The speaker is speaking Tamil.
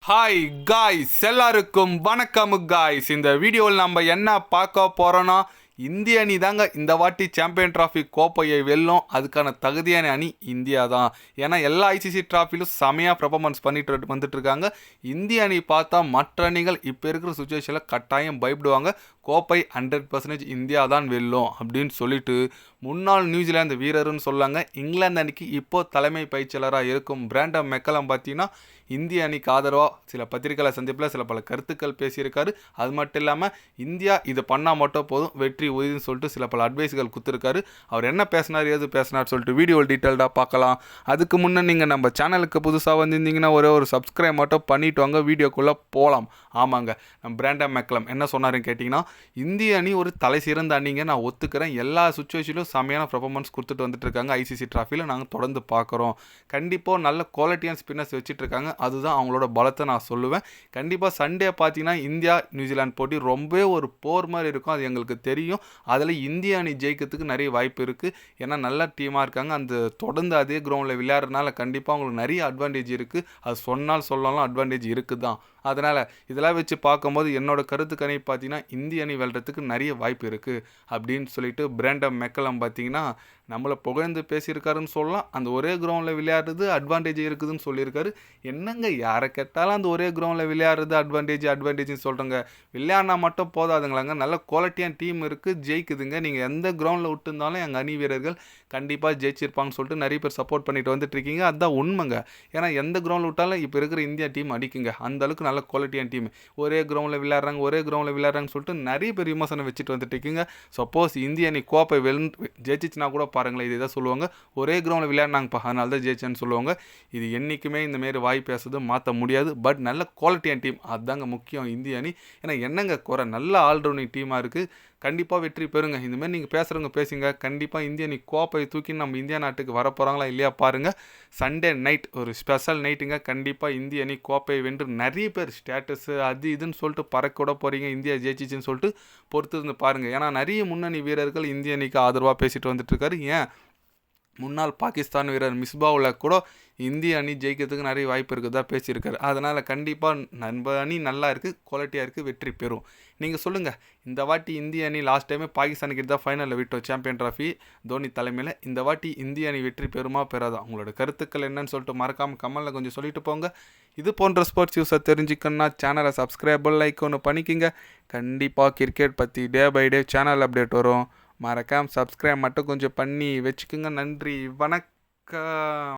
ஹாய் காய்ஸ், எல்லாருக்கும் வணக்கம் காய்ஸ். இந்த வீடியோவில் நம்ம என்ன பார்க்க போகிறோன்னா, இந்திய அணி தாங்க இந்த வாட்டி சாம்பியன் டிராஃபி கோப்பையை வெல்லும். அதுக்கான தகுதியான அணி இந்தியா தான். ஏன்னா எல்லா ஐசிசி டிராஃபிலும் செமையாக பெர்ஃபார்மன்ஸ் பண்ணிட்டு வந்துட்டு இருக்காங்க. இந்திய அணி பார்த்தா மற்ற அணிகள் இப்போ இருக்கிற சுச்சுவேஷனில் கட்டாயம் பயப்படுவாங்க. கோப்பை 100% இந்தியா தான் வெல்லும் அப்படின்னு சொல்லிட்டு முன்னாள் நியூசிலாந்து வீரர்னு சொல்லாங்க. இங்கிலாந்து அணிக்கு இப்போ தலைமை பயிற்சியாளராக இருக்கும் பிராண்டன் மெக்கலம் பார்த்தீங்கன்னா இந்திய அணிக்கு ஆதரவாக சில பத்திரிகையாளர் சந்திப்பில் சில பல கருத்துக்கள் பேசியிருக்காரு. அது மட்டும் இல்லாமல் இந்தியா இது பண்ணால் மட்டும் போதும், வெற்றி உறுதினு சொல்லிட்டு சில பல அட்வைஸ்கள் கொடுத்துருக்காரு. அவர் என்ன பேசினார், ஏது பேசினார் சொல்லிட்டு வீடியோ டீட்டெயில்டாக பார்க்கலாம். அதுக்கு முன்னே நீங்கள் நம்ம சேனலுக்கு புதுசாக வந்திருந்தீங்கன்னா ஒரே ஒரு சப்ஸ்கிரைப் மட்டும் பண்ணிவிட்டு வாங்க, வீடியோக்குள்ளே போகலாம். ஆமாங்க, நம்ம பிராண்டன் மெக்கலம் என்ன சொன்னாருன்னு கேட்டிங்கன்னா, இந்திய அணி ஒரு தலை சிறந்த அணிங்க, நான் ஒத்துக்கிறேன். எல்லா சுச்சுவேஷனிலும் செமையான பெர்ஃபார்மன்ஸ் கொடுத்துட்டு வந்துட்டு இருக்காங்க. ஐசிசி டிராஃபியில் நாங்கள் தொடர்ந்து பார்க்குறோம். கண்டிப்பாக நல்ல குவாலிட்டியான ஸ்பின்னர்ஸ் வச்சுட்டு இருக்காங்க. அதுதான் அவங்களோட பலத்தை நான் சொல்லுவேன். கண்டிப்பாக சண்டே பார்த்தீங்கன்னா இந்தியா நியூசிலாந்து போட்டி ரொம்பவே ஒரு போர் மாதிரி இருக்கும், அது எங்களுக்கு தெரியும். அதில் இந்திய அணி ஜெயிக்கிறதுக்கு நிறைய வாய்ப்பு இருக்குது. ஏன்னா நல்ல டீமாக இருக்காங்க. அந்த தொடர்ந்து அதே கிரவுண்டில் விளையாடுறதுனால கண்டிப்பாக அவங்களுக்கு நிறைய அட்வான்டேஜ் இருக்குது. அது சொல்லலாம் அட்வான்டேஜ் இருக்குது தான். அதனால் இதெல்லாம் வச்சு பார்க்கும்போது என்னோட கருத்து கணிப்பு பார்த்தீங்கன்னா இந்திய அணி வெல்றதுக்கு நிறைய வாய்ப்பு இருக்குது அப்படின்னு சொல்லிட்டு பிராண்டன் மெக்கலம் பார்த்தீங்கன்னா நம்மளை புகழ்ந்து பேசியிருக்காருன்னு சொல்லலாம். அந்த ஒரே கிரவுண்டில் விளையாடுறது அட்வான்டேஜ் இருக்குதுன்னு சொல்லியிருக்காரு. என்னங்க யாரை கேட்டாலும் அந்த ஒரே கிரவுண்டில் விளையாடுறது அட்வான்டேஜ்னு சொல்கிறேங்க. விளையாடினா மட்டும் போதாதுங்களாங்க, நல்ல குவாலிட்டியான டீம் இருக்குது, ஜெயிக்குதுங்க. நீங்கள் எந்த கிரவுண்டில் விட்டுருந்தாலும் எங்கள் அணி வீரர்கள் கண்டிப்பாக ஜெயிச்சிருப்பாங்கன்னு சொல்லிட்டு நிறைய பேர் சப்போர்ட் பண்ணிட்டு வந்துட்டு இருக்கீங்க. அதுதான் உண்மைங்க. ஏன்னா எந்த கிரவுண்டில் விட்டாலும் இப்போ இருக்கிற இந்தியா டீம் அடிக்குங்க. அந்தளவுக்கு நல்ல குவாலிட்டியான டீம். ஒரே கிரவுண்டில் விளையாடுறாங்கன்னு சொல்லிட்டு நிறைய பேர் விமர்சனம் வச்சுட்டு வந்துட்டு இருக்கீங்க. சப்போஸ் இந்திய அணி கோப்பை ஜெயிச்சிச்சுன்னா கூட பாருங்களேன், இதை தான் சொல்லுவாங்க, ஒரே கிரவுண்டில் விளையாடினாங்கப்பா அதனால தான் ஜெயிச்சேன்னு சொல்லுவாங்க. இது என்றைக்குமே இந்தமாரி வாய் பேசுறது மாற்ற முடியாது. பட் நல்ல குவாலிட்டியான டீம், அதுதாங்க முக்கியம் இந்திய அணி. ஏன்னா என்னங்க குறை, நல்ல ஆல்ரவுண்டிங் டீமாக இருக்குது. கண்டிப்பாக வெற்றி பெறுங்க. இந்தமாரி நீங்கள் பேசுகிறவங்க பேசுங்க. கண்டிப்பாக இந்திய அணி கோப்பை தூக்கி நம்ம இந்தியா நாட்டுக்கு வரப்போகிறாங்களா இல்லையா பாருங்கள். சண்டே நைட் ஒரு ஸ்பெஷல் நைட்டுங்க. கண்டிப்பாக இந்திய அணி கோப்பை வென்று நிறைய பேர் ஸ்டேட்டஸு அது இதுன்னு சொல்லிட்டு பறக்க விட போகிறீங்க. இந்தியா ஜெயிச்சிச்சின்னு சொல்லிட்டு பொறுத்து இருந்து பாருங்கள். ஏன்னா நிறைய முன்னணி வீரர்கள் இந்திய அணிக்கு ஆதரவாக பேசிட்டு வந்துட்டுருக்காரு. ஏன் முன்னாள் பாகிஸ்தான் வீரர் மிஸ்பாவில் கூட இந்திய அணி ஜெயிக்கிறதுக்கு நிறைய வாய்ப்பு இருக்குதா பேசியிருக்காரு. அதனால் கண்டிப்பாக நம்ம அணி நல்லா இருக்குது, குவாலிட்டியாக இருக்குது, வெற்றி பெறும். நீங்கள் சொல்லுங்கள், இந்த வாட்டி இந்திய அணி லாஸ்ட் டைமே பாகிஸ்தானுக்கு தான் ஃபைனலில் விட்டோம் சாம்பியன் டிராஃபி தோனி தலைமையில். இந்த வாட்டி இந்திய அணி வெற்றி பெறுமா பெறாதா? உங்களோட கருத்துக்கள் என்னன்னு சொல்லிட்டு மறக்காமல் கமெண்டில் கொஞ்சம் சொல்லிட்டு போங்க. இது போன்ற ஸ்போர்ட்ஸ் நியூஸை தெரிஞ்சுக்கணுன்னா சேனலை சப்ஸ்கிரைபர் லைக் ஒன்று பண்ணிக்கோங்க. கண்டிப்பாக கிரிக்கெட் பற்றி day by day channel update வரும். மறக்காம சப்ஸ்கிரைப் மட்டும் கொஞ்சம் பண்ணி வச்சுக்கோங்க. நன்றி, வணக்கம்.